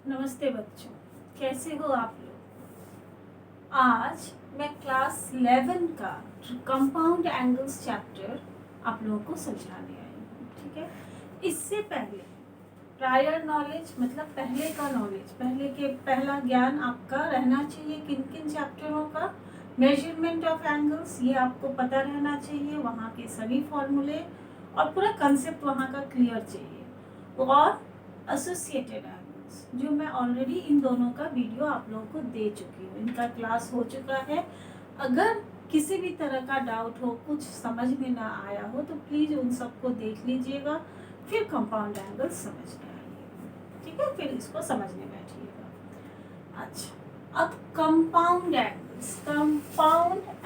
नमस्ते बच्चों, कैसे हो आप लोग। आज मैं क्लास 11 का कंपाउंड एंगल्स चैप्टर आप लोगों को समझाने आई हूँ। ठीक है, इससे पहले प्रायर नॉलेज मतलब पहले का नॉलेज, पहला ज्ञान आपका रहना चाहिए किन किन चैप्टरों का। मेजरमेंट ऑफ एंगल्स ये आपको पता रहना चाहिए, वहाँ के सभी फॉर्मूले और पूरा कंसेप्ट वहाँ का क्लियर चाहिए। और एसोसिएटेड एंगल्स जो मैं ऑलरेडी इन दोनों का वीडियो आप लोगों को दे चुकी हूँ, इनका क्लास हो चुका है। अगर किसी भी तरह का डाउट हो, कुछ समझ में ना आया हो तो प्लीज़ उन सबको देख लीजिएगा, फिर कंपाउंड एंगल्स समझने आइएगा। ठीक है, फिर इसको समझने बैठिएगा। अच्छा, अब कंपाउंड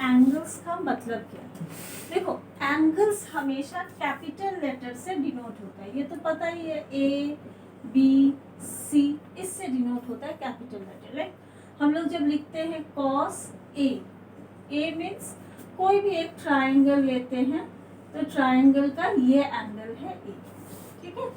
एंगल्स का मतलब क्या है। देखो, एंगल्स हमेशा कैपिटल लेटर से डिनोट होता है, ये तो पता ही है। ए बी सी इससे डिनोट होता है कैपिटल लेटर। लाइक हम लोग जब लिखते हैं कॉस ए मीन्स कोई भी एक ट्राइंगल लेते हैं तो ट्राइंगल का ये एंगल है ए। ठीक है,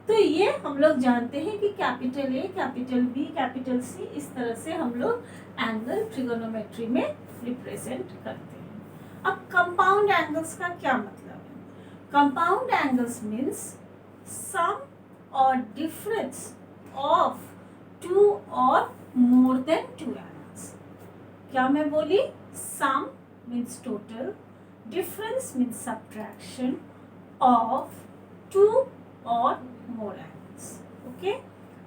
तो ये हम लोग जानते हैं कि capital A, capital B, capital C, इस तरह से हम लोग एंगल ट्रिगोनोमेट्री में रिप्रेजेंट करते हैं। अब कंपाउंड एंगल्स का क्या मतलब है। Compound angles means sum or difference of two or more than two angles। क्या मैं बोली, sum means total, difference means subtraction of two or more angles। Okay,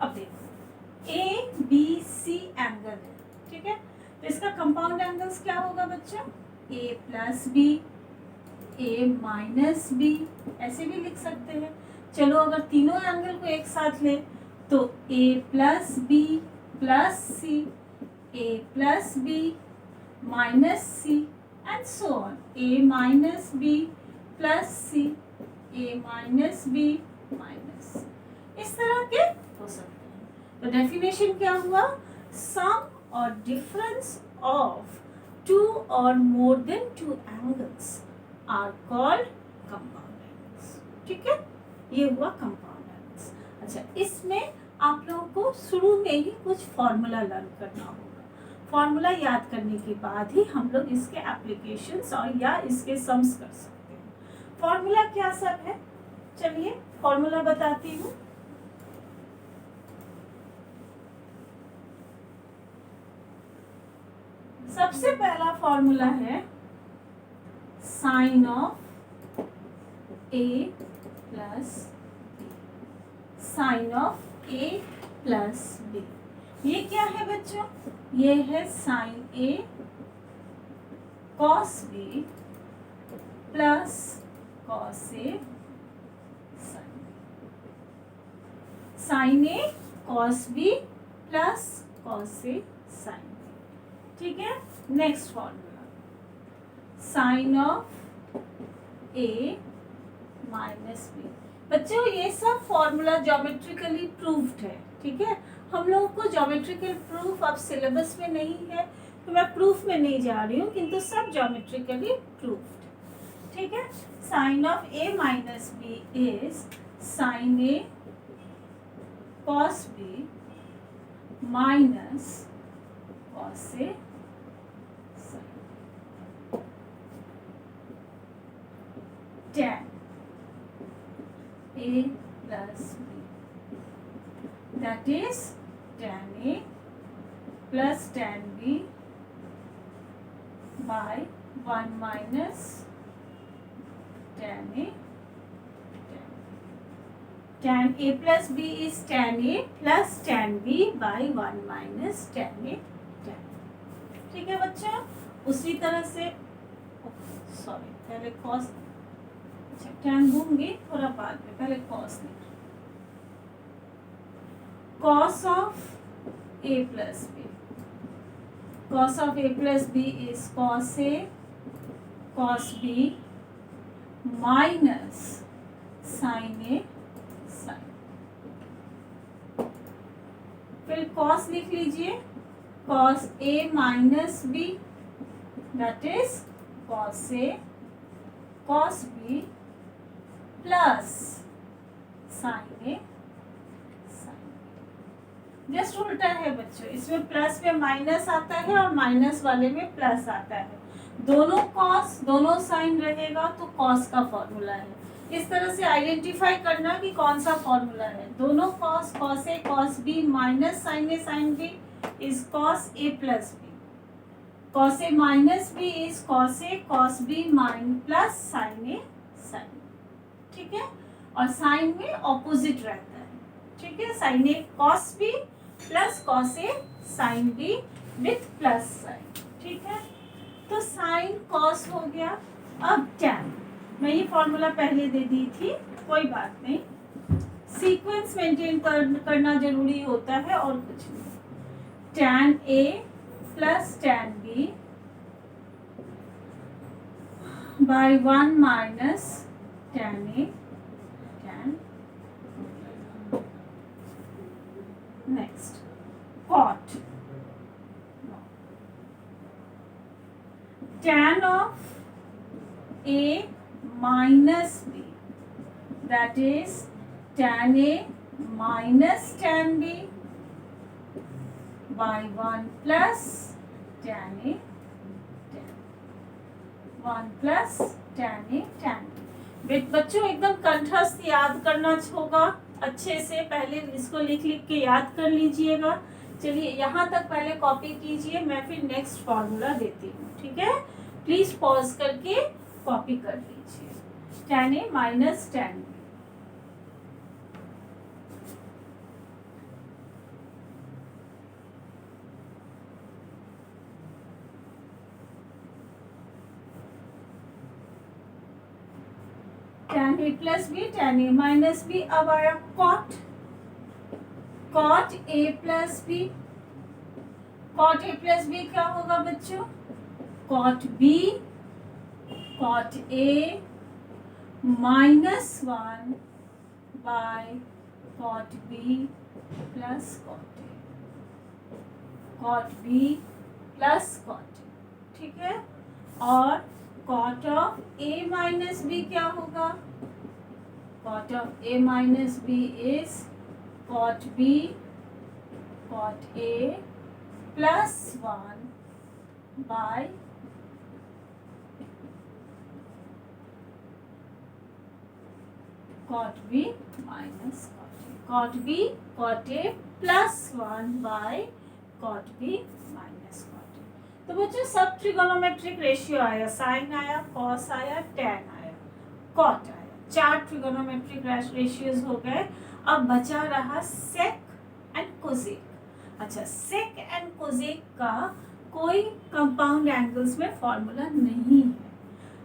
अब देखो ए बी सी एंगल है, ठीक है, तो इसका कंपाउंड एंगल्स क्या होगा बच्चा, ए प्लस बी, ए माइनस बी, ऐसे भी लिख सकते हैं। चलो अगर तीनों एंगल को एक साथ ले तो a plus B plus C, A plus B minus C and so on, A minus B plus C, A minus B minus, इस तरह के हो सकते हैं। तो डेफिनेशन क्या हुआ, सम और डिफरेंस ऑफ टू और more than two angles are called compound angles. ठीक है, ये हुआ कंपाउंड एंगल्स। अच्छा, इसमें आप लोगों को शुरू में ही कुछ फॉर्मूला लर्न करना होगा। फॉर्मूला याद करने के बाद ही हम लोग इसके एप्लीकेशंस और या इसके सम्स कर सकते हैं। फॉर्मूला क्या सब है, चलिए फॉर्मूला बताती हूँ। सबसे पहला फॉर्मूला है sine of A plus B, sine of A plus B. ये क्या है बच्चों, ये है sine A cos B plus cos A sine, sine A cos B plus cos A sine. ठीक है, next formula sine of A minus B. बच्चों ये सब फॉर्मूला ज्योमेट्रिकली प्रूव्ड है। ठीक है, हम लोगों को ज्योमेट्रिकल प्रूफ अब सिलेबस में नहीं है तो मैं प्रूफ में नहीं जा रही हूँ, किंतु सब ज्योमेट्रिकली प्रूव्ड। ठीक है, sine of A minus B is sine A cos B minus cos A tan A plus B, that is tan A plus tan B by 1 minus tan A, tan A plus B is tan A plus tan B by 1 minus tan A tan। ठीक है बच्चा, उसी तरह से sorry पहले cos, अच्छा tan दूंगी थोड़ा बाद में, पहले कॉस लिख, cos of A plus B, cos of A plus B is cos A cos B minus sine A sine. फिर कॉस लिख लीजिए, cos A minus B that is cos A cos B plus sine A sine. Just उल्टा है बच्चों, इसमें plus में minus आता है और माइनस वाले में प्लस आता है। दोनों कॉस दोनों साइन रहेगा तो कॉस का फॉर्मूला है। इस तरह से आइडेंटिफाई करना कि कौन सा फॉर्मूला है। दोनों cos, cos A cos B minus sine A sine B is cos A plus B. Cos A minus B is cos A cos B mine plus sine A sine. ठीक है, और sign में opposite रहता है। ठीक है, sine A cos B plus cos A sine B with plus sine. ठीक है, तो साइन कॉस हो गया। अब टैन, मैं ये फॉर्मूला पहले दे दी थी, कोई बात नहीं, सीक्वेंस मेंटेन करना जरूरी होता है और कुछ नहीं। Tan A plus tan B by 1 minus tan A tan. Next cot, tan of A minus B, that is tan A minus tan B by 1 plus tan A tan 1 plus tan A tan B। बच्चों एकदम कंठस्थ याद करना होगा अच्छे से, पहले इसको लिख लिख के याद कर लीजिएगा। चलिए यहाँ तक पहले कॉपी कीजिए, मैं फिर नेक्स्ट फॉर्मूला देती हूँ। ठीक है, प्लीज पॉज करके कॉपी कर लीजिए। tan a minus tan b, tan a plus B tan a minus B. अब आया cot, cot a plus B. cot a plus B क्या होगा बच्चों? cot b cot a minus 1 by cot b plus cot a, cot b plus cot a। ठीक है, और cot of a minus b क्या होगा? cot of a minus b is cot b cot a plus 1 by cot b minus cot a, cot b cot a plus 1 by cot b minus cot a। तो बच्चों सब trigonometric ratio आया, sign आया, cos आया, tan आया, cot आया, 4 trigonometric ratios हो गए। अब बचा रहा सेक एंड कोसेक। अच्छा, सेक एंड कोसेक का कोई कंपाउंड एंगल्स में फॉर्मूला नहीं है।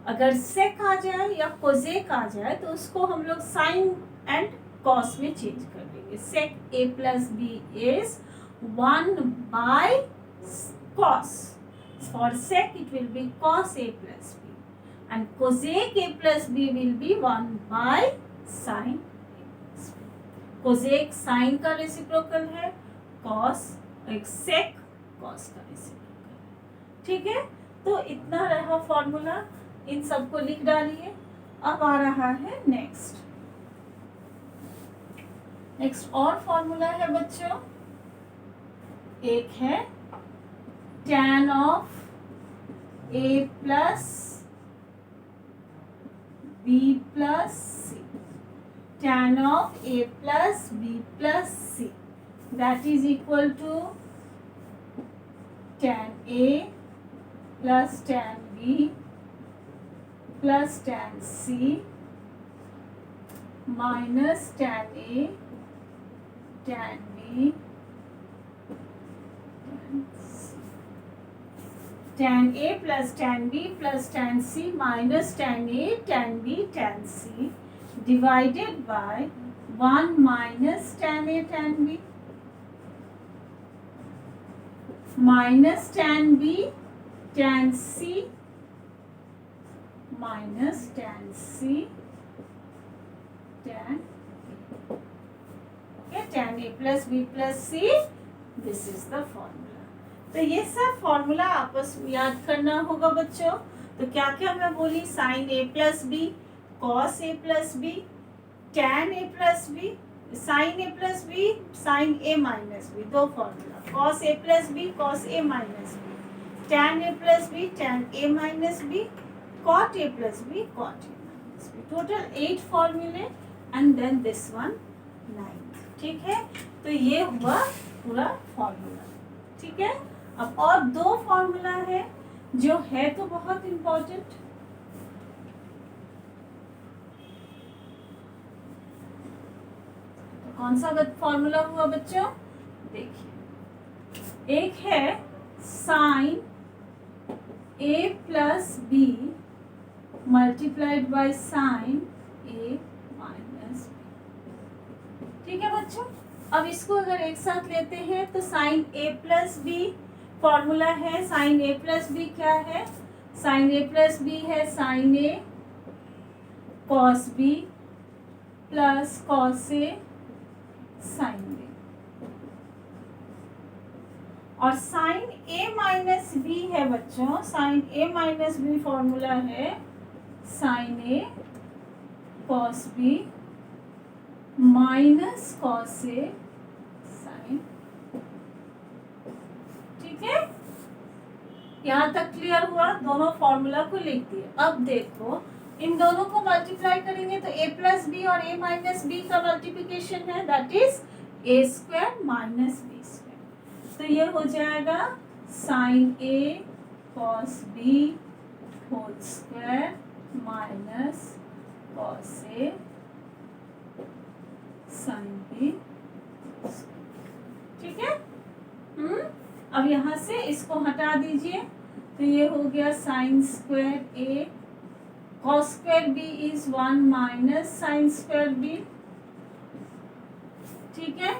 अगर सेक आ जाए या कोसेक आ जाए तो उसको हम लोग साइन एंड कॉस में चेंज कर देंगे। Sec a plus B is 1 by cos, for sec it will be cos A plus b, and cosec a plus b will be 1 by sine A plus b. Cosec sine का reciprocal है, cos एक sec cos का reciprocal है। ठीक है, तो इतना रहा फॉर्मूला, इन सबको लिख डालिए। अब आ रहा है नेक्स्ट और फॉर्मूला है बच्चों, एक है tan of a plus b plus c, tan of a plus b plus c, that is equal to tan a plus tan b plus tan c minus tan a tan b tan c, tan a plus tan b plus tan c minus tan a tan b tan c divided by 1 minus tan a tan b minus tan b tan c minus tan c tan a। Okay, tan a plus b plus c, this is the formula। तो ये सब formula आपस में याद करना होगा बच्चों। तो क्या क्या मैं बोली? Sine a plus B, cos a plus B, tan a plus B, sine A plus B, sine A minus B, दो formula, cos A plus B, cos A minus B, tan A plus B, tan A minus B, cot A plus B, cot A minus B, total 8 फॉर्मूले and then this one 9। ठीक है, तो ये हुआ पूरा formula. ठीक है, अब और दो फॉर्मूला है जो है तो बहुत इंपॉर्टेंट। तो कौन सा फॉर्मूला हुआ बच्चों? देखिए, एक है sine A plus B multiplied by sine A minus B. ठीक है बच्चों, अब इसको अगर एक साथ लेते हैं तो साइन ए प्लस बी फॉर्मूला है, साइन ए प्लस बी क्या है? साइन ए प्लस बी है sine A cos B plus cos A sine B, और साइन ए माइनस बी है बच्चों, sign A minus B formula है sine A cos B minus cos A sine. ठीक है, यहाँ तक क्लियर हुआ? दोनों फॉर्मूला को लिख दिए। अब देखो, इन दोनों को मल्टीप्लाई करेंगे तो a प्लस बी और a माइनस बी का मल्टीप्लिकेशन है, that is a square minus B square. तो ये हो जाएगा sine a cos B whole square minus cos A sine B. ठीक है, अब यहाँ से इसको हटा दीजिए तो ये हो गया sine square A cos square B is 1 minus sine square B. ठीक है,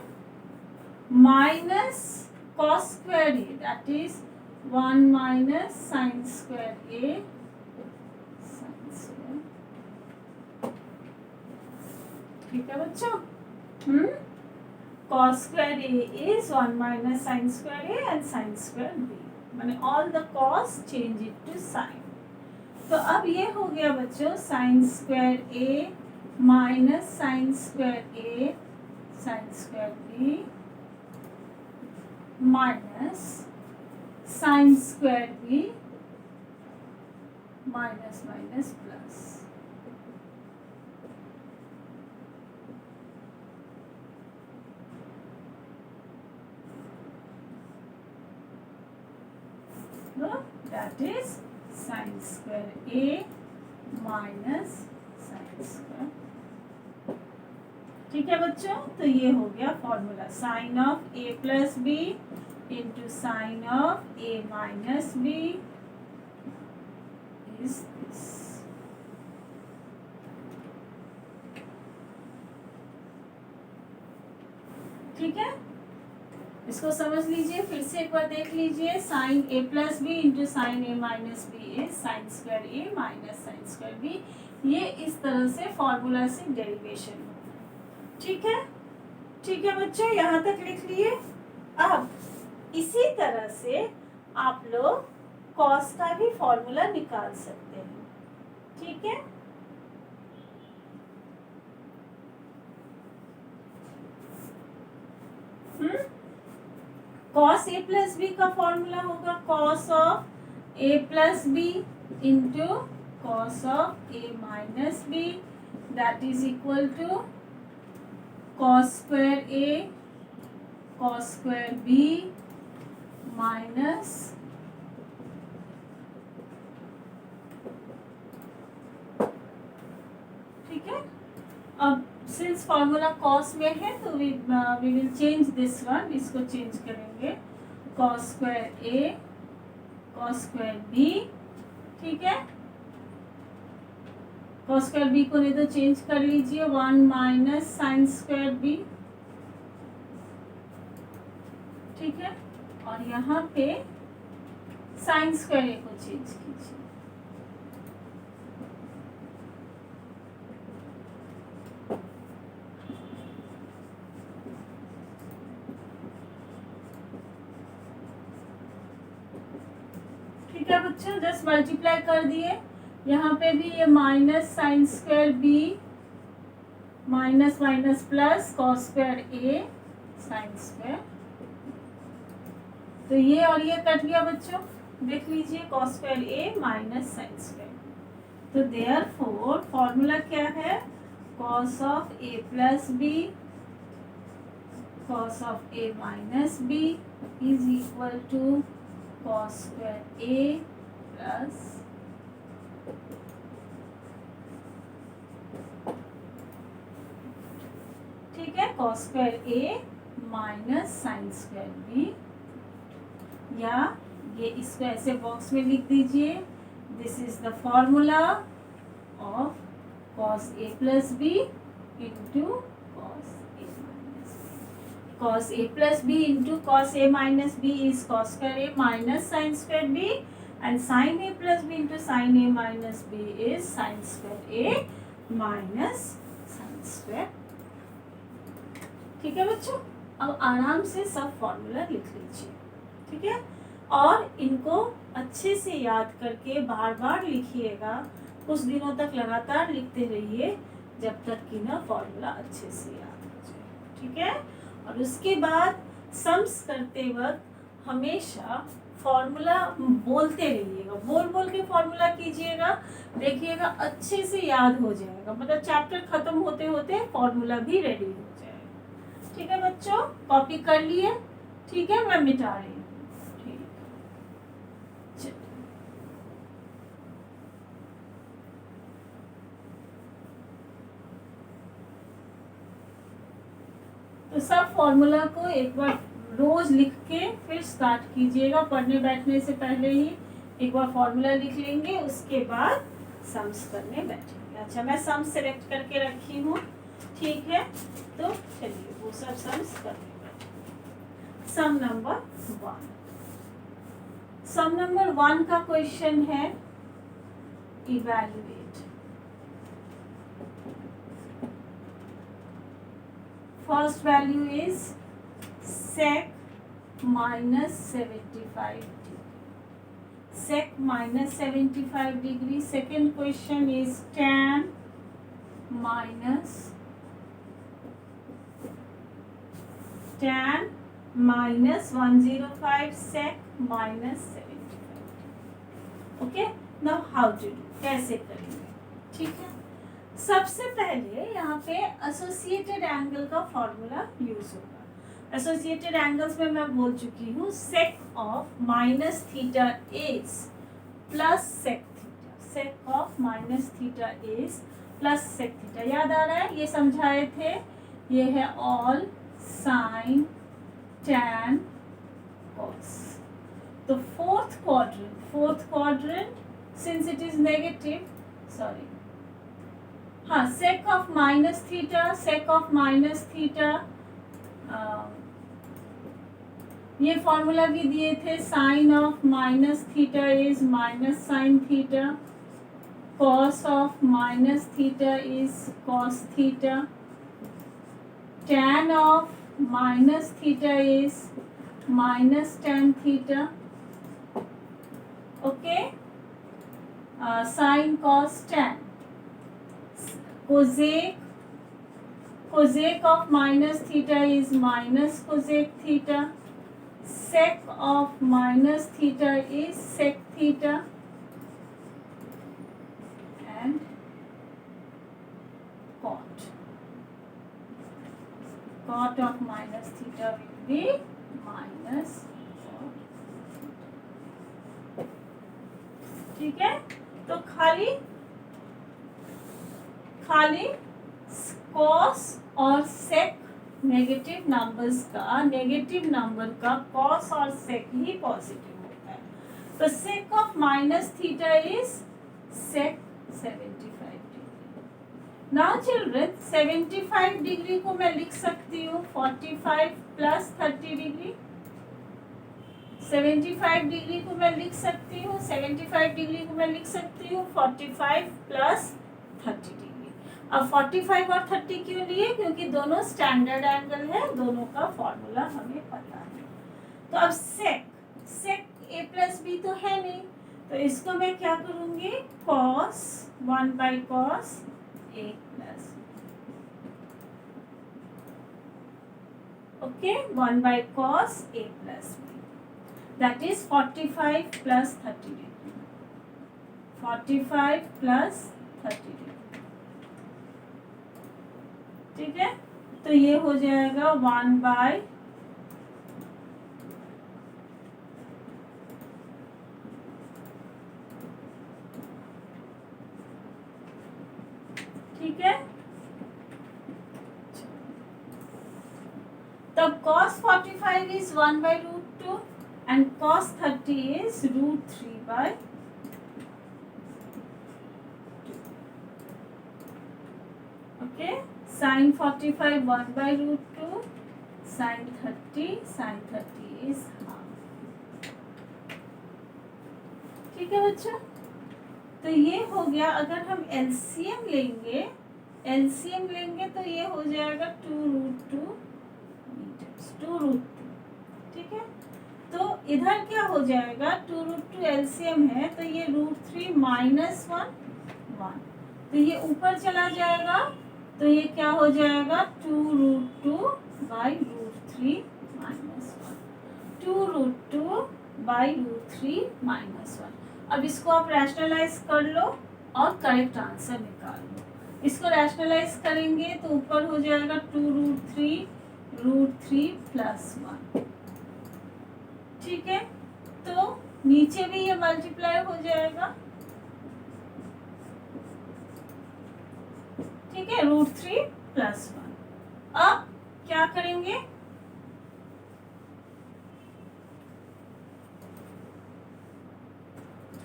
minus cos square A that is 1 minus sine square A sine square. ठीक है बच्चों, cos square a is 1 minus sin square a and sin square b, माने all the cos change it to sin। तो अब ये हो गया बच्चों sin square a minus sin square a sin square b minus sin square b minus minus plus। That is sin square a minus sin square। ठीक है बच्चों, तो ये हो गया formula, sine of a plus B into sine of a minus B is this. ठीक है, इसको समझ लीजिए, फिर से एक बार देख लीजिए, sine A plus B into sine A minus B is sine square A minus sine square B. ये इस तरह से फॉर्मूला से डेरिवेशन होता है। ठीक है, ठीक है बच्चों, यहाँ तक लिख लिए। अब इसी तरह से आप लोग कॉस का भी फॉर्मूला निकाल सकते हैं। ठीक है, cos a प्लस बी का फॉर्मूला होगा cos of a plus B into cos of a minus B, that is equal to cos square a cos square b minus ठीक है। अब सिंस फॉर्मूला cos में है तो we will change this one, इसको change करेंगे cos square a cos square b। ठीक है, cos स्क्वायर b को नहीं तो चेंज कर लीजिए 1 माइनस साइन स्क्वायर b। ठीक है, और यहाँ पे साइन स्क्वायर a को चेंज कीजिए। ठीक है बच्चों, जस्ट मल्टीप्लाई कर दिए। यहाँ पे भी ये minus sine square B minus minus plus cos square A sine square. तो ये और ये कट गया बच्चों, देख लीजिए cos square A minus sine square. तो देयरफॉर फॉर्मूला क्या है, cos of A plus B cos of a minus b is equal to cos square a plus ठीक है cos square a minus sine square b, या ये इसको ऐसे box में लिख दीजिए, this is the formula of cos a plus b into cos a plus b into cos a minus b is cos square a minus sin square b, and sin a plus b into sin a minus b is sin square a minus sin square। ठीक है बच्चों, अब आराम से सब formula लिख लीजिए, ठीक है, और इनको अच्छे से याद करके बार बार लिखिएगा, कुछ दिनों तक लगातार लिखते रहिए जब तक कि ना फॉर्मूला अच्छे से याद हो जाए, ठीक है। और उसके बाद सम्स करते वक्त हमेशा फॉर्मूला बोलते रहिएगा, बोल बोल के फॉर्मूला कीजिएगा, देखिएगा अच्छे से याद हो जाएगा, मतलब चैप्टर खत्म होते होते फॉर्मूला भी रेडी हो जाएगा। ठीक है बच्चों, कॉपी कर लिए, ठीक है, मैं मिटा रही हूँ। तो सब फॉर्मूला को एक बार रोज लिख के फिर स्टार्ट कीजिएगा, पढ़ने बैठने से पहले ही एक बार फॉर्मूला लिख लेंगे, उसके बाद सम्स करने बैठेंगे। अच्छा, मैं सम्स सेलेक्ट करके रखी हूँ, ठीक है, तो चलिए वो सब सम्स करने बैठेंगे। सम नंबर 1, सम नंबर 1 का क्वेश्चन है evaluate. First value is sec minus 75 degree. Sec minus 75 degree. Second question is tan minus 105 sec minus 75. Okay. Now how to do? कैसे करेंगे? ठीक है। सबसे पहले यहाँ पे एसोसिएटेड एंगल का फॉर्मूला यूज होगा। एसोसिएटेड एंगल्स में मैं बोल चुकी हूँ, sec of minus theta is plus sec theta, sec of minus theta is plus sec theta, याद आ रहा है, ये समझाए थे, ये है ऑल साइन टैन कॉस। तो fourth quadrant since it is negative, sorry, हाँ, सेक ऑफ माइनस थीटा, ये फॉर्मूला भी दिए थे, sine of minus theta is minus sine theta, cos of minus theta is cos theta, tan of minus theta is minus tan theta, okay, sine cos tan, cosec of minus theta is minus cosec theta, sec of minus theta is sec theta, and cot of minus theta will be minus cot। ठीक है, तो खाली cos और sec negative number का cos और sec ही positive होता है। तो sec of minus theta is sec 75 degree. Now children, 75 degree को मैं लिख सकती हूँ 45 प्लस 30 डिग्री। 75 डिग्री को मैं लिख सकती हूँ 45 प्लस 30 डिग्री। अब 45 और 30 क्यों लिए? क्योंकि दोनों स्टैंडर्ड एंगल है, दोनों का फॉर्मूला हमें पता है। तो अब सेक ए प्लस बी तो है नहीं, तो इसको मैं क्या करूँगी, cos 1 by cos A plus, Okay, 1 by cos A plus B. That is 45 plus 30 degree. 45 plus 30 degree. ठीक है, तो ये हो जाएगा 1 by ठीक है, तब cos 45 is 1 by root 2 and cos 30 is root 3 by 2. Okay, sin 45 1 by root 2, sin 30 is half. ठीक है बच्चों, तो ये हो गया. अगर हम एलसीएम लेंगे तो ये हो जाएगा 2 रूट 2 मीटर्स, 2 रूट 2. ठीक है, तो इधर क्या हो जाएगा, 2 रूट 2 एलसीएम है तो ये रूट 3 माइनस 1 1, तो ये ऊपर चला जाएगा, तो ये क्या हो जाएगा 2 root 2 by root 3 minus 1, 2 root 2 by root 3 minus 1. अब इसको आप रैशनलाइज कर लो और करेक्ट आंसर निकाल लो. इसको रैशनलाइज करेंगे तो ऊपर हो जाएगा 2 रूट 3 प्लस 1. ठीक है, तो नीचे भी ये मल्टीप्लाई हो जाएगा. ठीक है, रूट 3 प्लस 1. अब क्या करेंगे,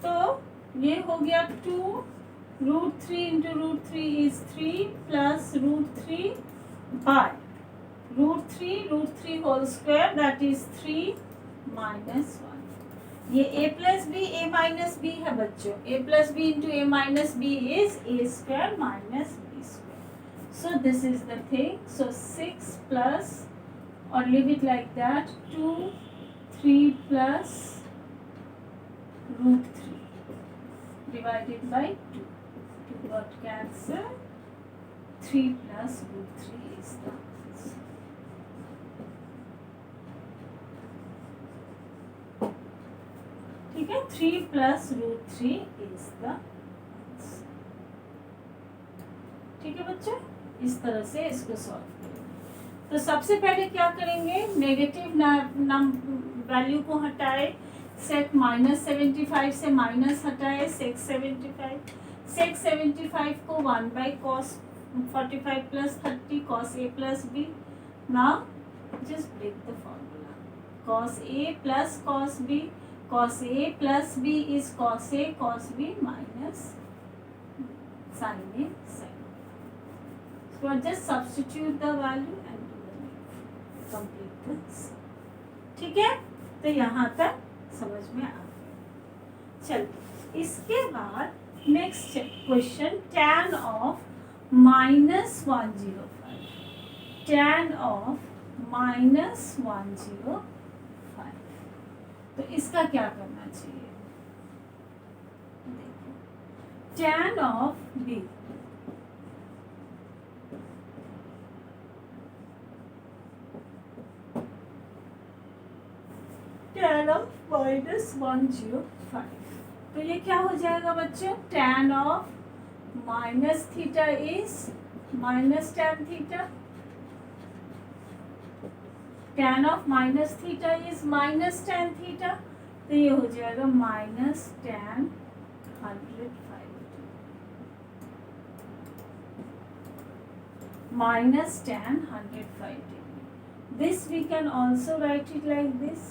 तो ये हो गया 2 root 3 into root 3 is 3 plus root 3 by root 3 whole square that is 3 minus 1. ये a plus B a minus B है बच्चों. a plus B into a minus B is a square minus b square. So this is the thing. So 6 plus और leave it like that 2 3 plus root 3 divided by 2. 2 got cancelled. 3 plus root 3 is the answer. ठीक है, 3 plus root 3 is the answer. ठीक है बच्चे, इस तरह से इसको सॉल्व करेंगे. तो सबसे पहले क्या करेंगे, नेगेटिव वैल्यू को हटाए. सेक -75 से माइनस हटाए सेक 75 को 1 by cos 45 plus 30 cos A plus B. Now just break the formula. Cos A plus cos B, cos A plus B is cos A cos B minus sine A sine. So just substitute the value and do the complete this. ठीक है, तो यहाँ तक समझ में आ गया. चलिए इसके बाद next question, tan of -105. tan of -105. तो इसका क्या करना चाहिए, देखो tan of b tan of -105. तो ये क्या हो जाएगा बच्चों, tan of minus theta is minus tan theta. tan of minus theta is minus tan theta. तो ये हो जाएगा minus tan 105 minus tan 105 degree. This we can also write it like this.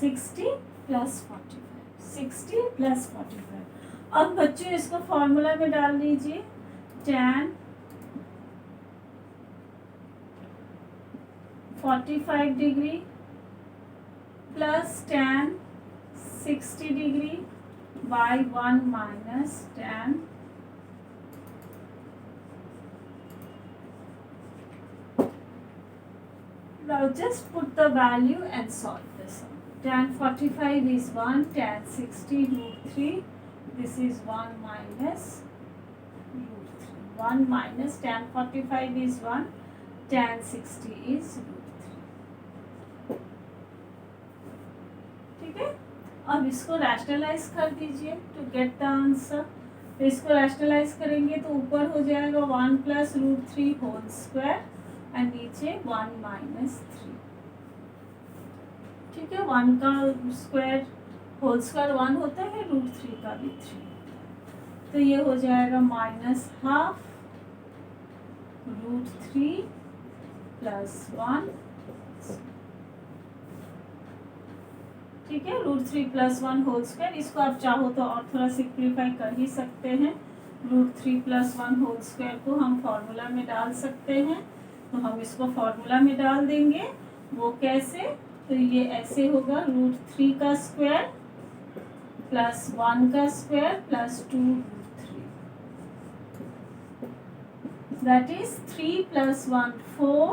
60 plus 45, 60 plus 45. अब बच्चों इसको formula में डाल दीजिए. tan 45 degree plus tan 60 degree by 1 minus tan now just put the value and solve this. Tan 45 is 1, tan 60 root 3 this is 1 minus root 3. 1 minus tan 45 is 1, tan 60 is root 3. ठीक है, अब इसको rationalise कर दीजिए to get the answer. तो इसको rationalise करेंगे तो ऊपर हो जाएगा 1 plus root 3 whole square and नीचे 1 माइनस 3। ठीक है, 1 का स्क्वायर होल स्क्वायर 1 होता है, रूट 3 का भी 3, तो ये हो जाएगा माइनस हाफ रूट 3 प्लस 1। ठीक है, रूट 3 प्लस 1 होल स्क्वायर, इसको आप चाहो तो और थोड़ा सिंप्लीफाई कर ही सकते हैं। रूट 3 प्लस 1 होल स्क्वायर को हम फॉर्मूला में डाल सकते हैं, तो हम इसको फॉर्मूला में डाल देंगे। वो कैसे, तो ये ऐसे होगा रूट 3 का स्क्वायर प्लस 1 का square plus 2 root 3, that is 3 plus 1 4,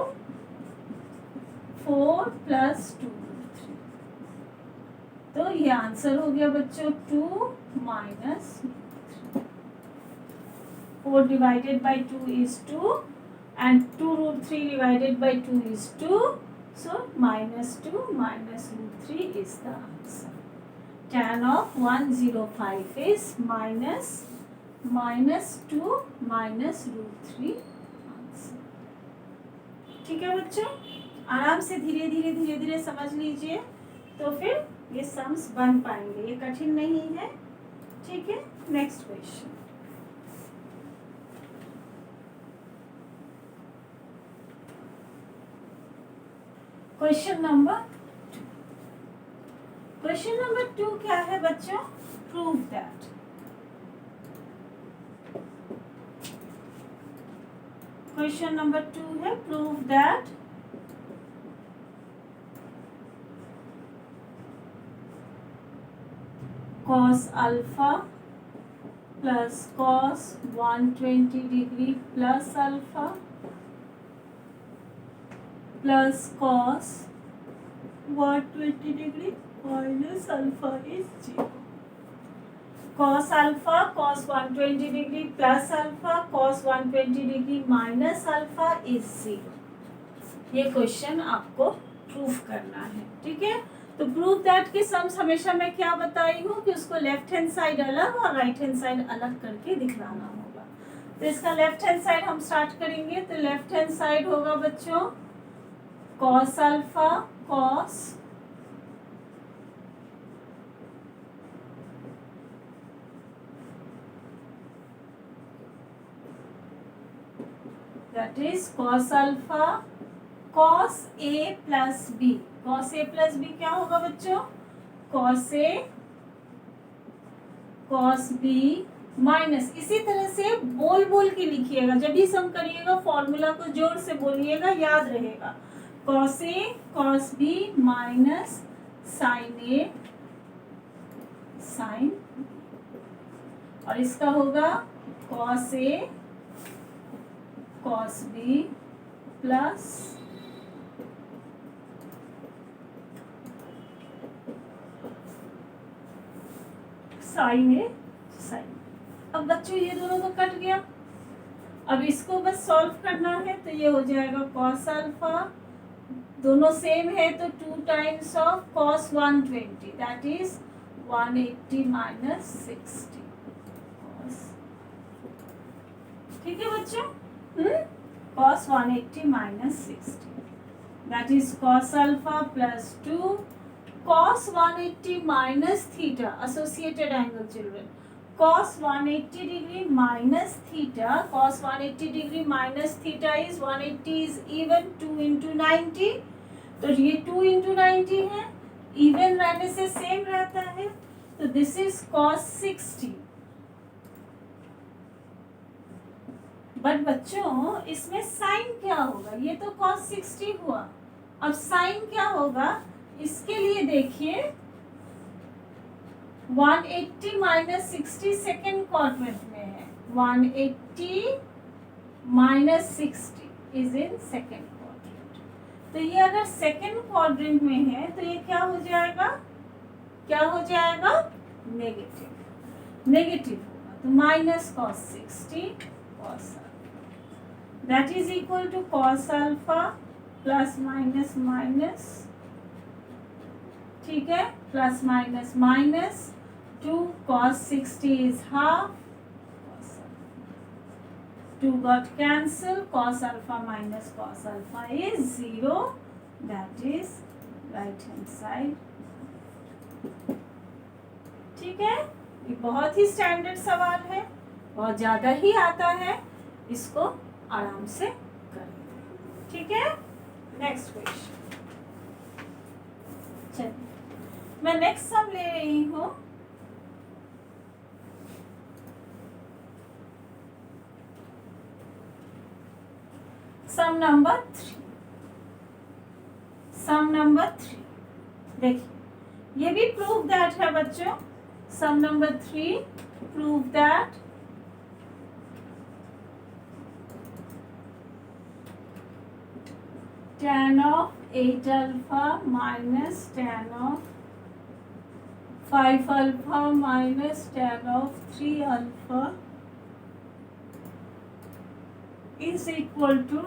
4 plus 2 root 3। तो ये आंसर हो गया बच्चों 2 minus 4 divided by 2 is 2 and 2 root 3 divided by 2 is 2. So minus 2 minus root 3 is the answer. Tan of 105 is minus 2 minus root 3 answer. ठीक है बच्चों, आराम से धीरे धीरे समझ लीजिए, तो फिर ये सम्स बन पाएंगे, ये कठिन नहीं है। ठीक है, नेक्स्ट क्वेश्चन। क्वेश्चन नंबर 2 क्या है बच्चों, प्रूव दैट। क्वेश्चन नंबर 2 है prove that cos alpha plus cos 120 degree plus alpha plus cos 120 degree minus alpha is 0। cos alpha cos 120 degree plus alpha cos 120 degree minus alpha is 0। ये question आपको proof करना है। ठीक है, तो proof that के sums हमेशा मैं क्या बताई हूँ कि उसको लेफ्ट हैंड साइड अलग और राइट हैंड साइड अलग करके दिखलाना होगा। तो इसका लेफ्ट हैंड साइड हम स्टार्ट करेंगे, तो लेफ्ट हैंड साइड होगा बच्चों cos alpha cos that is cos alpha cos a plus b। cos a plus b क्या होगा बच्चों, cos a cos b minus, इसी तरह से बोल के लिखिएगा, जब भी सम करिएगा फॉर्मूला को जोर से बोलिएगा, याद रहेगा। cos a cos b minus sin a sin b, और इसका होगा cos a cos b plus sin a sin। अब बच्चों ये दोनों तो कट गया, अब इसको बस सॉल्व करना है, तो ये हो जाएगा cos अल्फा, दोनों सेम है तो 2 times of cos 120 that is 180 minus 60 cos। ठीक है बच्चों, cos 180 minus 60 that is cos alpha plus 2 cos 180 minus theta, associated angle children, cos 180 degree minus theta, cos 180 degree minus theta is 180 is even 2 into 90, तो ये 2 into 90 है, even रहने से same रहता है, तो दिस इज cos 60। बट बच्चों इसमें साइन क्या होगा, ये तो cos 60 हुआ, अब साइन क्या होगा, इसके लिए देखिए 180 माइनस 60 सेकेंड क्वाड्रेंट में है, 180 minus 60 is in second quadrant, तो ये अगर सेकेंड क्वाड्रेंट में है तो ये क्या हो जाएगा, नेगेटिव। नेगेटिव होगा तो minus cos 60 cos alpha that is equal to cos alpha plus minus minus, ठीक है, plus minus minus 2 cos 60 is half, 2 got cancel, cos alpha minus cos alpha is 0, that is right hand side. ठीक है, ये बहुत ही standard सवाल है, बहुत ज़्यादा ही आता है, इसको आराम से करें, ठीक है। नेक्स्ट क्वेश्चन, चलिए मैं नेक्स्ट सम ले रही हूँ। सम नंबर 3, सम नंबर 3 देखिए, ये भी प्रूव दैट है बच्चों। Some number 3 prove that tan of 8 alpha minus tan of 5 alpha minus tan of 3 alpha is equal to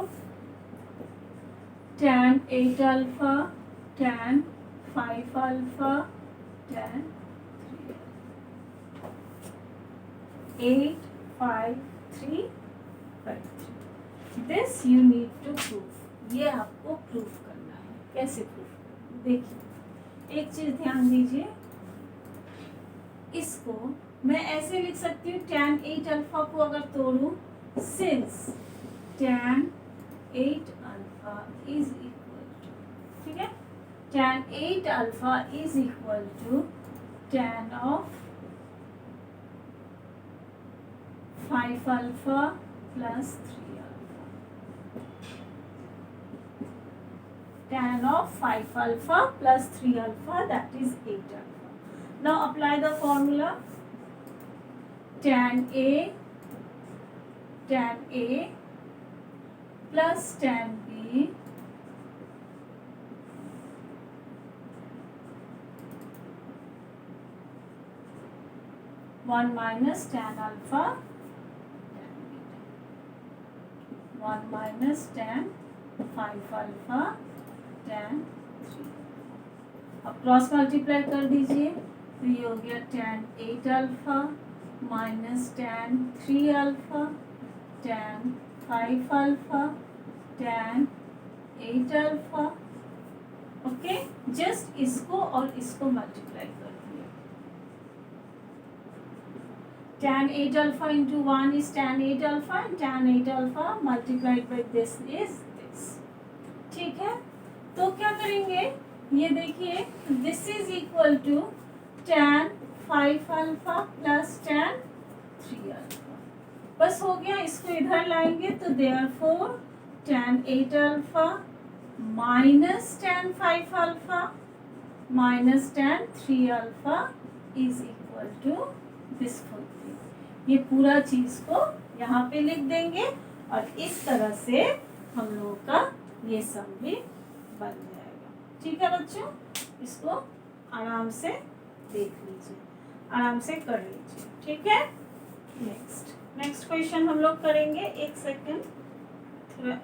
tan 8 alpha tan 5 alpha tan 3 8 5 3 5 3। This you need to prove, ये आपको proof करना है। कैसे proof? देखिए एक चीज ध्यान दीजिए, इसको मैं ऐसे लिख सकती हूँ tan 8 अल्फा को अगर तोड़ूं, since tan 8 alpha is equal to, ठीक है, tan 8 alpha is equal to tan of 5 alpha plus 3 alpha, tan of 5 alpha plus 3 alpha, that is 8 alpha. Now apply the formula, tan A plus tan B one minus tan alpha tan beta, 1 minus tan 5 alpha tan 3। अब cross multiply कर दीजिए तो ये हो गया tan 8 alpha minus tan 3 alpha tan 5 alpha tan 8 alpha. Okay, just इसको और इसको मल्टीप्लाई कर दिया। tan 8 alpha into 1 is tan 8 alpha and tan 8 alpha multiplied by this is this, ठीक है। तो क्या करेंगे, ये देखिए this is equal to tan 5 alpha plus tan 3 alpha, बस हो गया। इसको इधर लाएंगे तो therefore tan 8 alpha minus tan 5 alpha minus tan 3 alpha is equal to this full thing. ये पूरा चीज को यहाँ पे लिख देंगे और इस तरह से हम लोगों का ये सम भी बन जाएगा, ठीक है बच्चों। इसको आराम से देख लीजिए, आराम से कर लीजिए, ठीक है। नेक्स्ट क्वेश्चन हम लोग करेंगे, एक सेकंड थोड़ा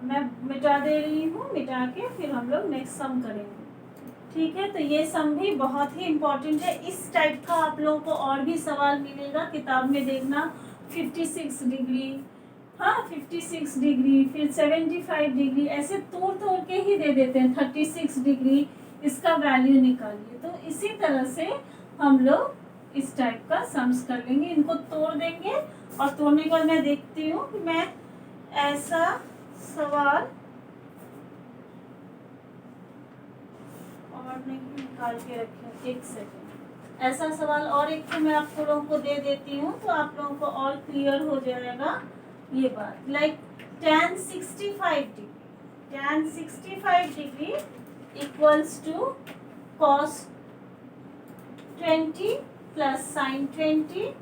मैं मिटा दे रही हूँ, मिटा के फिर हम लोग नेक्स्ट सम करेंगे, ठीक है। तो ये सम भी बहुत ही इम्पोर्टेंट है। इस टाइप का आप लोगों को और भी सवाल मिलेगा, किताब में देखना 56 डिग्री, हाँ 56 डिग्री, फिर 75 डिग्री, ऐसे तोड़ तोड़ के ही दे देते हैं। 36 डिग्री इसका वैल्यू निकालिए, तो इसी तरह से हम लोग इस टाइप का सम्स कर लेंगे, इनको तोड़ देंगे और तोड़ने के बाद मैं देखती हूँ कि मैं ऐसा सवाल और नहीं निकाल के रखें, एक सेकेंड, ऐसा सवाल और एक तो मैं आप लोगों को दे देती हूँ तो आप लोगों को और क्लियर हो जाएगा ये बात। Like tan 65 degree, tan 65 degree equals to cos 20 plus sin 20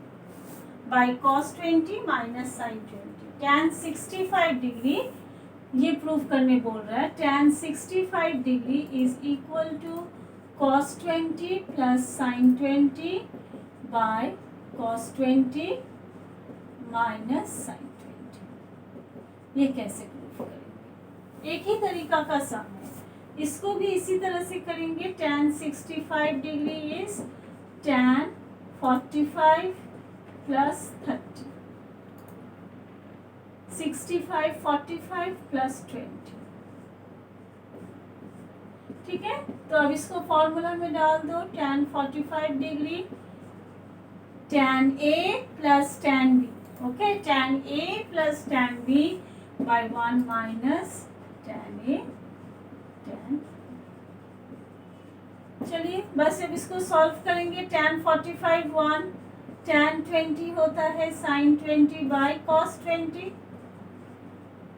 by cos 20 minus sin 20. tan 65 degree ये प्रूव करने बोल रहा है, tan 65 degree is equal to cos 20 plus sin 20 by cos 20 minus sin 20. ये कैसे प्रूव करेंगे? एक ही तरीका का सम है, इसको भी इसी तरह से करेंगे. tan 65 degree is tan 45 plus 30. 65 45 plus 20. ठीक है, तो अब इसको फॉर्मूला में डाल दो. tan 45 degree tan A plus tan B. Okay, tan A plus tan B by 1 minus tan A tan. चलिए बस अब इसको सॉल्व करेंगे. tan 45 1, tan 20 होता है sin 20 by cos 20.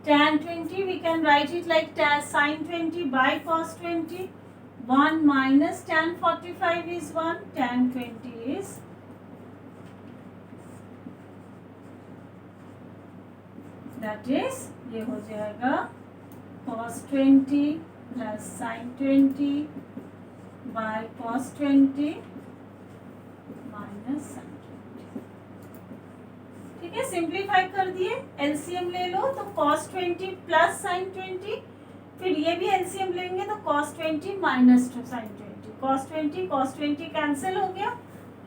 tan 20 we can write it like sin 20 by cos 20. 1 minus tan 45 is 1, tan 20 is that is ये हो जाएगा cos 20 plus sin 20 by cos 20 minus sin 20. ठीक है, सिंप्लीफाई कर दिए. एलसीएम ले लो तो cos 20 प्लस sin 20, फिर ये भी एलसीएम लेंगे तो cos 20 minus sin 20. cos 20 cancel हो गया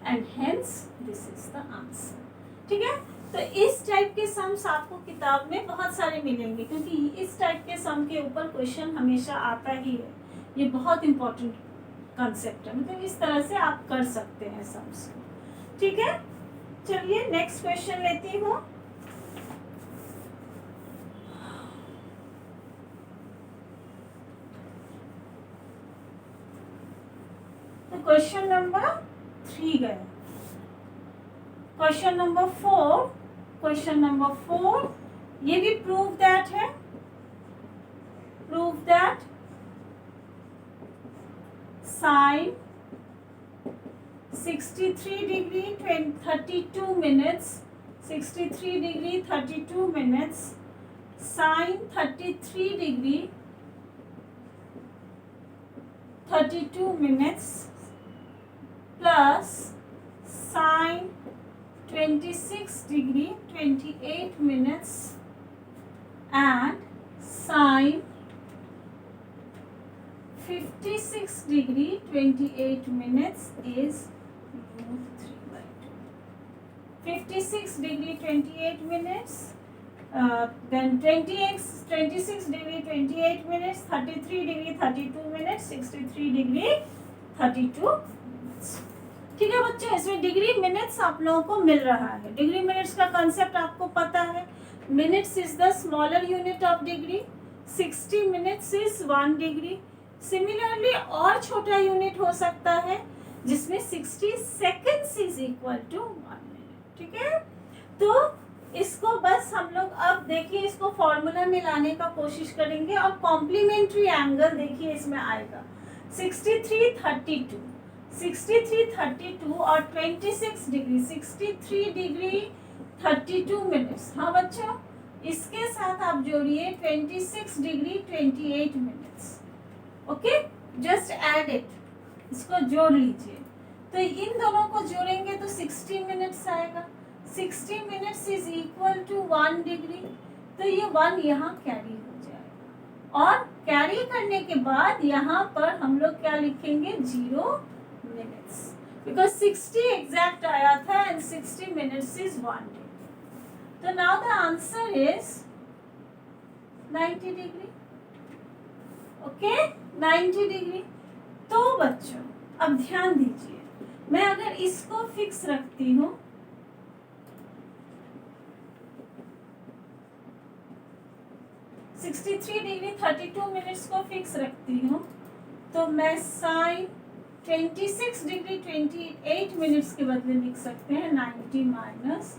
and hence this is the answer. ठीक है, तो इस टाइप के सम्स आपको किताब में बहुत सारे मिलेंगे, क्योंकि इस टाइप के सम के ऊपर क्वेश्चन हमेशा आता ही है. ये बहुत इंपॉर्टेंट कंसेप्ट है, मतलब इस तरह से आप कर सकते हैं सम्स को. ठीक है, चलिए नेक्स्ट क्वेश्चन लेती हूँ. तो क्वेश्चन नंबर 3 गया. क्वेश्चन नंबर 4 ये भी प्रूव दैट है. Prove that sine 63 degree 32 minutes 63 degree 32 minutes sine 33 degree 32 minutes plus sine 26 degree 28 minutes and sine 56 degree 28 minutes is root 3 by 2. 56 degree 28 minutes, then 26 degree 28 minutes, 33 degree 32 minutes, 63 degree 32 minutes. ठीक है बच्चे, इसमें degree minutes आप लोगों को मिल रहा है. Degree minutes का कंसेप्ट आपको पता है. Minutes is the smaller unit of degree. 60 minutes is 1 degree. Similarly और छोटा यूनिट हो सकता है जिसमें 60 seconds is equal to 1 minute. ठीक है, तो इसको बस हम लोग अब देखिए इसको फॉर्मूला में लाने का कोशिश करेंगे और कॉम्प्लीमेंट्री एंगल देखिए इसमें आएगा. 63 32 और 26 डिग्री 63 डिग्री 32 मिनट्स. हाँ बच्चों, इसके साथ आप जोड़िए 26 degree 28 minutes. Okay, just add it, इसको जोड़ लीजिए. तो इन दोनों को जोड़ेंगे तो 60 मिनट्स आएगा. 60 minutes is equal to 1 degree. तो ये 1 यहाँ कैरी हो जाएगा और कैरी करने के बाद यहाँ पर हम लोग क्या लिखेंगे 0 minutes, because 60 exact आया था and 60 minutes is 1 degree. So now the answer is 90 degree. Okay, 90 degree. तो बच्चों अब ध्यान दीजिए, मैं अगर इसको फिक्स रखती हूँ 63 डिग्री 32 मिनट्स को फिक्स रखती हूँ, तो मैं साइन 26 डिग्री 28 मिनट्स के बदले लिख सकते हैं 90 माइनस.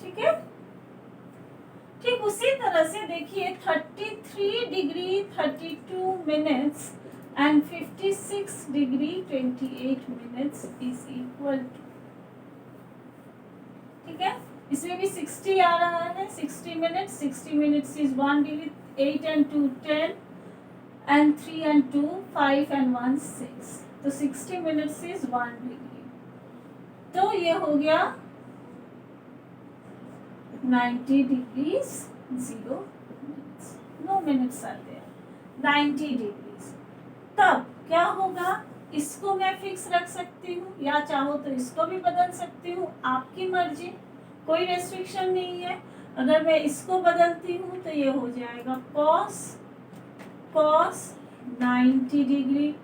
ठीक है, ठीक उसी तरह से देखिए 33 degree 32 minutes and 56 degree 28 minutes is equal to, ठीक है, इसमें भी 60 आ रहा है, 60 minutes is 1 degree, 8 and 2 10 and 3 and 2 5 and 1 6, तो 60 मिनट्स इज 1 डिग्री, तो ये हो गया 90 डिग्रीज 0 मिनट्स, नो मिनट्स आते हैं 90 डिग्रीज। तब क्या होगा, इसको मैं फिक्स रख सकती हूँ या चाहो तो इसको भी बदल सकती हूँ, आपकी मर्जी, कोई रेस्ट्रिक्शन नहीं है। अगर मैं इसको बदलती हूँ तो ये हो जाएगा cos 90 degree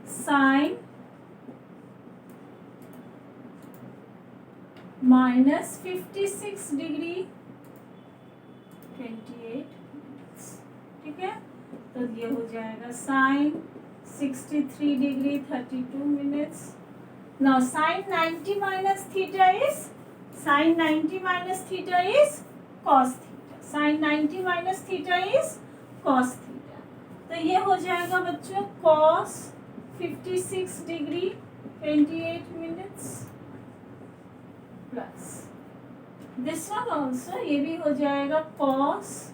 sine minus 56 degree 28 minutes, ठीक है, तो ये हो जाएगा sine 63 degree 32 minutes. Now sine 90 minus theta is cos theta, sine 90 minus theta is cos theta, तो ये हो जाएगा बच्चों cos 56 degree 28 minutes plus this one also, ये भी हो जाएगा cos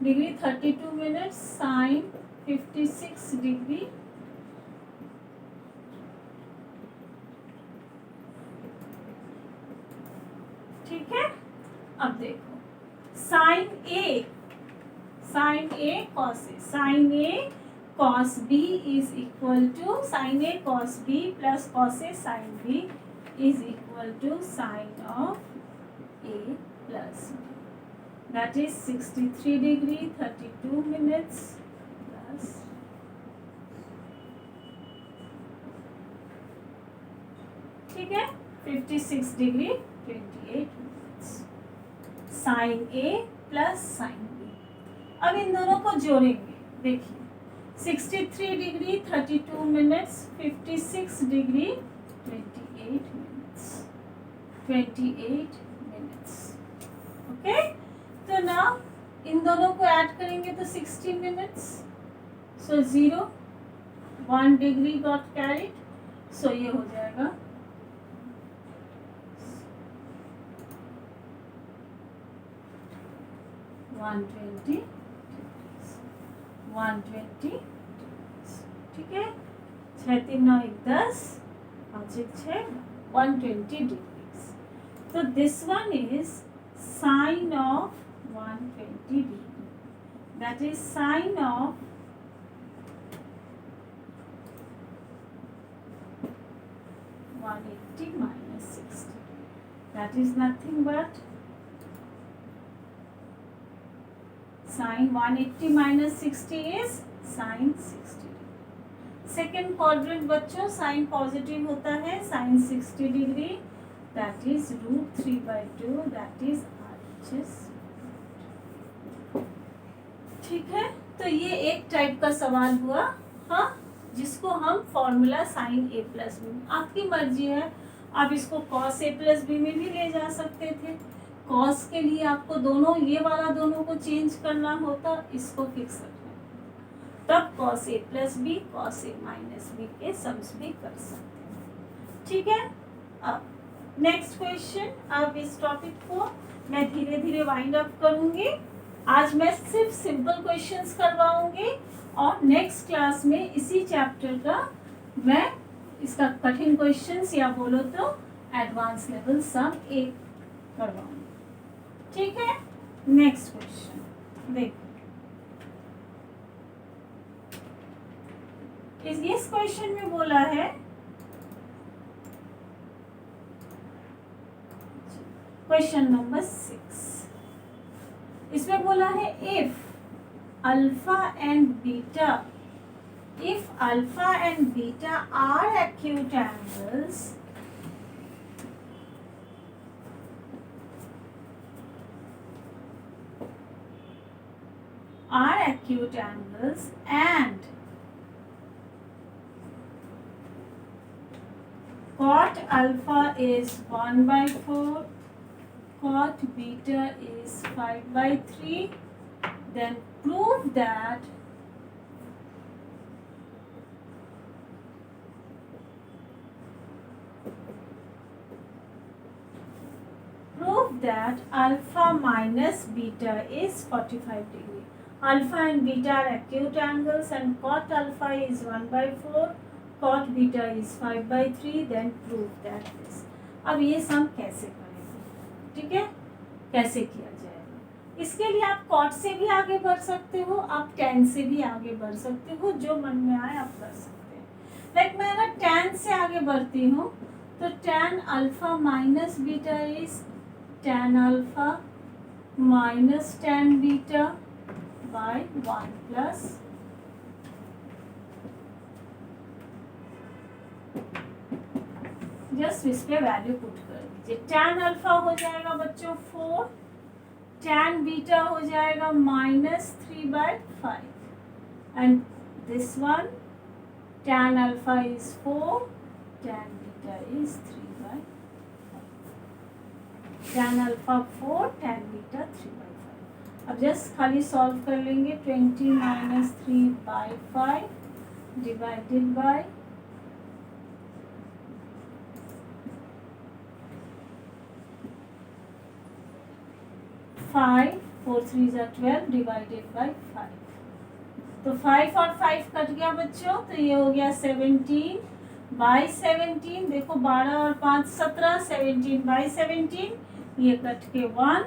degree 32 minutes sine 56 degree, ठीक है। अब देखो sine A cos B is equal to sine A cos B plus cos A sine B is equal to sine of A plus B, that is 63 degree 32 minutes plus ठीक है 56 degree 28 minutes sign ए plus sine B. अब इन दोनों को जोड़ेंगे, देखिए 63 degree 32 minutes 56 degree 28 minutes, okay. तो ना इन दोनों को ऐड करेंगे तो 60 मिनट्स, सो 0 1 डिग्री गॉट कैरिड, सो ये हो जाएगा 120, ठीक है, 6 3 9 1 10 5 1 6 120 डिग्रीज, तो this one is sine of 120 degree, that is sine of 180 minus 60, that is nothing but sine 180 minus 60 is sine 60 degree। Second quadrant बच्चों साइन पॉजिटिव होता है, sign 60 degree, that is √3/2, that is RHS, ठीक है। तो ये एक type का सवाल हुआ, हाँ, जिसको हम फॉर्मूला साइन ए प्लस बी, आपकी मर्जी है, आप इसको कॉस ए प्लस बी में भी ले जा सकते थे। कॉस के लिए आपको दोनों ये वाला दोनों को चेंज करना होता, इसको फिक्स रखना, तब cos A plus B cos A minus B के सम्स भी कर सकते हैं, ठीक है। अब नेक्स्ट क्वेश्चन, अब इस टॉपिक को मैं धीरे धीरे वाइंड अप करूंगी। आज मैं सिर्फ सिंपल क्वेश्चंस करवाऊंगी और नेक्स्ट क्लास में इसी चैप्टर का मैं इसका कठिन क्वेश्चंस या बोलो तो एडवांस लेवल सम एक करवाऊंगी, ठीक है। नेक्स्ट क्वेश्चन देखो, इस क्वेश्चन में बोला है क्वेश्चन नंबर 6, इसमें बोला है if alpha and beta are acute angles and cot alpha is 1/4, cot beta is 5/3. Then prove that alpha minus beta is 45 degree. Alpha and beta are acute angles and cot alpha is 1/4, cot beta is 5/3. Then prove that this. अब ये सम कैसे करेंगे, ठीक है, कैसे किया जाएगा? इसके लिए आप cot से भी आगे बढ़ सकते हो, आप tan से भी आगे बढ़ सकते हो, जो मन में आए आप कर सकते हैं. लाइक मैं अगर tan से आगे बढ़ती हूँ तो tan alpha minus beta is tan alpha minus tan beta by 1 plus just इस पे वैल्यू पुट कर दीजिए. tan अल्फा हो जाएगा बच्चों 4, tan बीटा हो जाएगा -3/5 and this one tan alpha is 4, tan beta is 3/5. tan alpha 4, tan beta 3/5. अब जस्ट खाली सॉल्व कर लेंगे. 20 minus 3/5 divided by 5, 4 3 are 12 divided by 5. तो 5 और 5 कट गया बच्चों, तो ये हो गया 17/17. देखो 12 और 5 17, 17/17 ये कट के 1.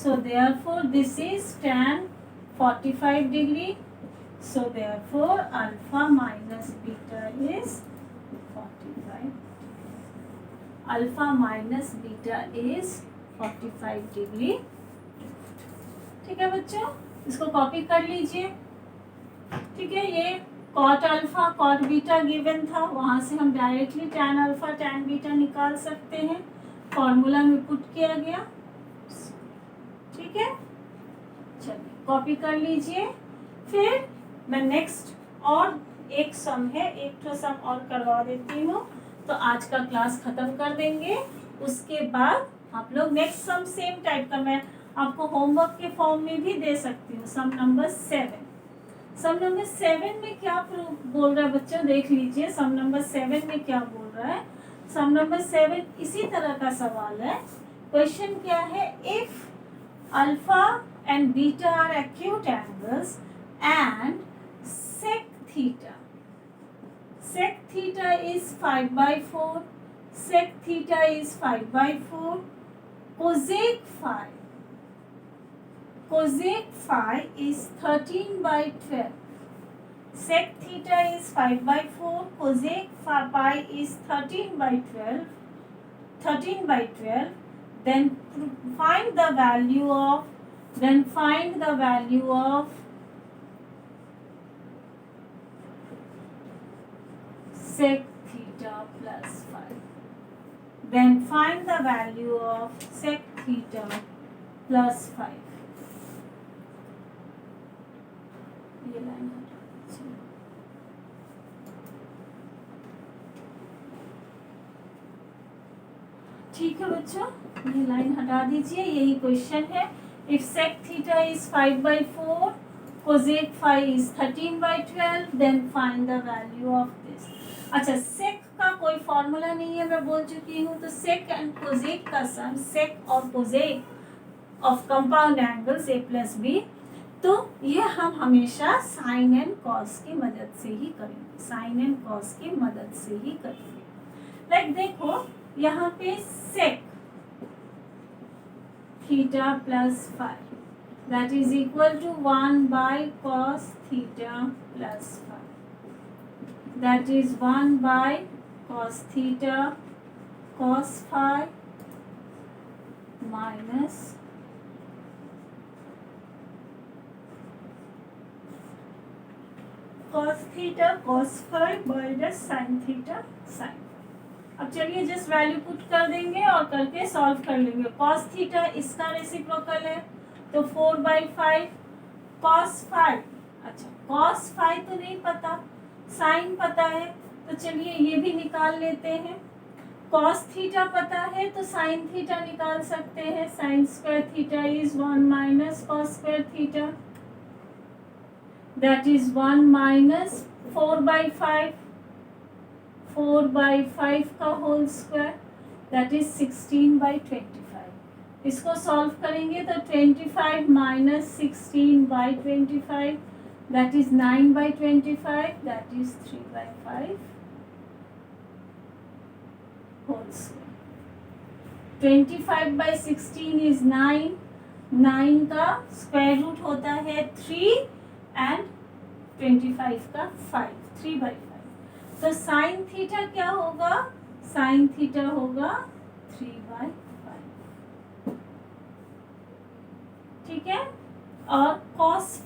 So therefore this is tan 45 degree. So therefore alpha minus beta is 45. Alpha minus beta is 45 degree. ठीक है बच्चों, इसको कॉपी कर लीजिए. ठीक है, ये cot alpha cot beta given था, वहां से हम directly tan alpha tan beta निकाल सकते हैं. फॉर्मूला में पुट किया गया. ठीक है, चलिए कॉपी कर लीजिए. फिर मैं नेक्स्ट और एक सम है, एक तो सम और करवा देती हूँ, तो आज का क्लास खत्म कर देंगे. उसके बाद आप लोग नेक्स्ट सम सेम टाइप का मैं आपको होमवर्क के फॉर्म में भी दे सकती हूँ. सम नंबर 7. सम नंबर 7 में क्या बोल रहा है बच्चों, देख लीजिए. सम नंबर 7 में क्या बोल रहा है. सम नंबर 7 इसी तरह का सवाल है. क्वेश्चन क्या है, if alpha and beta are acute angles and sec theta is 5/4, sec theta is 5/4, cosec phi is 13/12. Sec theta is 5/4, cosec phi is 13/12. Then find the value of sec theta plus phi. Then find the value of sec theta plus 5. ये line ठीक है बच्चों, ये line हटा दीजिए. यही question है. If sec theta is 5/4, cosec phi is 13/12, then find the value of this. अच्छा, sec का कोई फॉर्मूला नहीं है, मैं बोल चुकी हूँ. तो sec एंड cosec का सम, sec और cosec of compound angles a plus B, तो ये हम हमेशा साइन एंड कॉस की मदद से ही करेंगे. साइन एंड कॉस की मदद से ही करेंगे. लाइक देखो यहाँ पे sec theta plus phi that is equal to 1/cos theta plus phi. That is 1/cos theta cos phi minus cos theta cos phi minus sin theta sin. अब चलिए just value put कर देंगे और करके solve कर लेंगे. cos theta इसका reciprocal है, तो 4/5. cos phi, अच्छा cos phi तो नहीं पता, sin पता है, तो चलिए ये भी निकाल लेते हैं. कॉस थीटा पता है तो साइन थीटा निकाल सकते हैं. Sine square theta is 1 minus cos square theta, that is 1 minus 4/5 का होल स्क्वायर, दैट इज 16/25. इसको सॉल्व करेंगे तो 25 minus 16/25, that is 9/25, that is 3/5 whole square. 25/16 is 9. 9 का स्क्वायर रूट होता है 3 एंड 25 का 5, 3/5. तो साइन थीटा क्या होगा? साइन थीटा होगा 3/5. ठीक है. और cos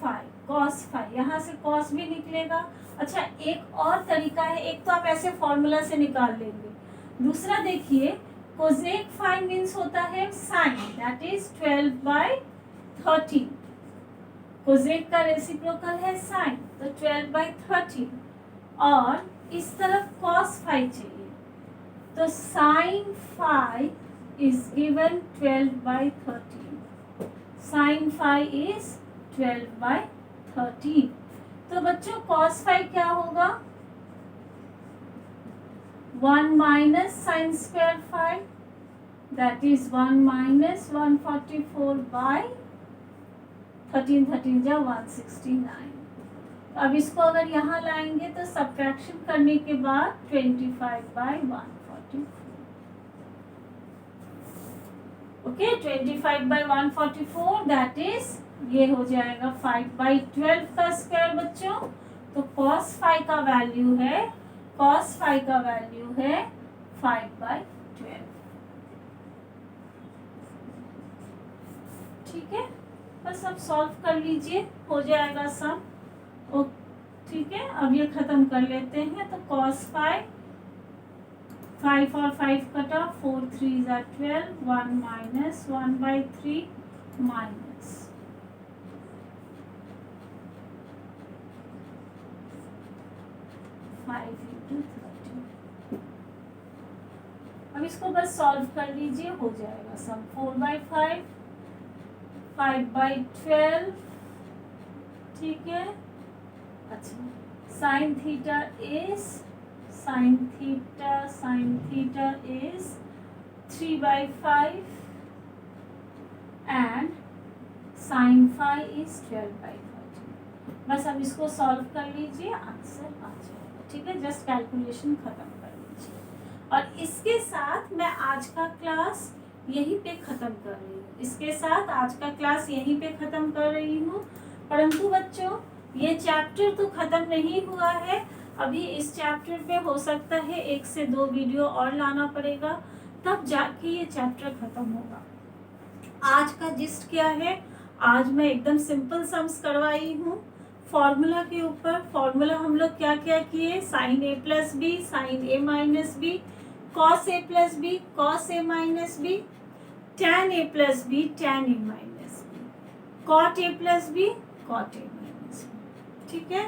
फाई यहाँ से cos भी निकलेगा. अच्छा, एक और तरीका है. एक तो आप ऐसे फॉर्मूला से निकाल लेंगे. दूसरा देखिए, कोसेक फाई मीन्स होता है साइन, दैट इज 12/13. कोसेक का रेसिप्रोकल है साइन, तो 12/13. और इस तरफ cos फाई चाहिए, तो sine phi is given 12/13. Sine phi is 12/13. तो बच्चों cos फाई क्या होगा? 1 minus sine square phi, that is 1 minus 144/13. 13 जा 169. अब इसको अगर यहाँ लाएंगे तो सब्ट्रैक्शन करने के बाद 25/144. ओके, 25/144 दैट इज, ये हो जाएगा 5/12 का स्क्वायर बच्चों. तो cos फाई का वैल्यू है 5/12. ठीक है, बस अब सॉल्व कर लीजिए, हो जाएगा सब. ठीक है, अब ये खत्म कर लेते हैं. तो cos फाई, 5 और 5 कटा, 4 3 are 12, 1 माइनस 1/3 माइनस 5 into 13. अब इसको बस सॉल्व कर लीजिए, हो जाएगा सब. 4/5, 5/12. ठीक है. अच्छा, sine theta is 3/5 and sine phi is 12/13. बस अब इसको सॉल्व कर लीजिए, आंसर आ जाएगा. ठीक है, जस्ट कैलकुलेशन खत्म कर लीजिए. और इसके साथ मैं आज का क्लास यहीं पे खत्म कर रही हूँ. कर रही हूँ. परंतु बच्चों, ये चैप्टर तो खत्म नहीं हुआ है. अभी इस चैप्टर पे हो सकता है 1 से 2 वीडियो और लाना पड़ेगा, तब जाके ये चैप्टर खत्म होगा. आज का जिस्ट क्या है? आज मैं एकदम सिंपल सम्स करवाई हूँ फॉर्मूला के ऊपर. फॉर्मूला हम लोग क्या क्या किए? Sine a plus B, sine a minus B, cos a plus B, cos a minus B, tan a plus B, tan a minus B, cot a plus B, cot a minus B. ठीक है.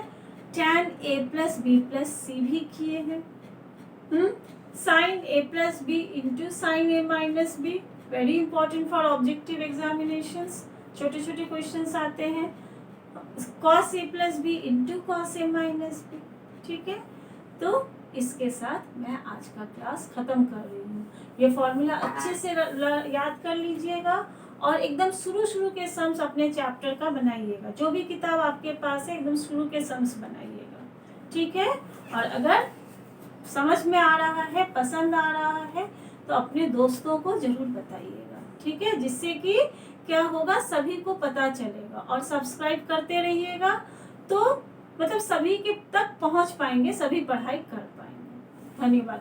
Tan a plus B plus C भी किए हैं. Sine a plus B into sine a minus B, very important for objective examinations. छोटे छोटे questions आते हैं. Cos a plus B into cos a minus B. ठीक है. तो इसके साथ मैं आज का क्लास खत्म कर रही हूँ. ये फॉर्मूला अच्छे से याद कर लीजिएगा और एकदम शुरू के सम्स अपने चैप्टर का बनाइएगा. जो भी किताब आपके पास है एकदम शुरू के सम्स बनाइएगा. ठीक है. और अगर समझ में आ रहा है, पसंद आ रहा है, तो अपने दोस्तों को जरूर बताइएगा. ठीक है, जिससे कि क्या होगा, सभी को पता चलेगा. और सब्सक्राइब करते रहिएगा, तो मतलब सभी के तक पहुंच पाएंगे, सभी पढ़ाई कर पाएंगे. धन्यवाद.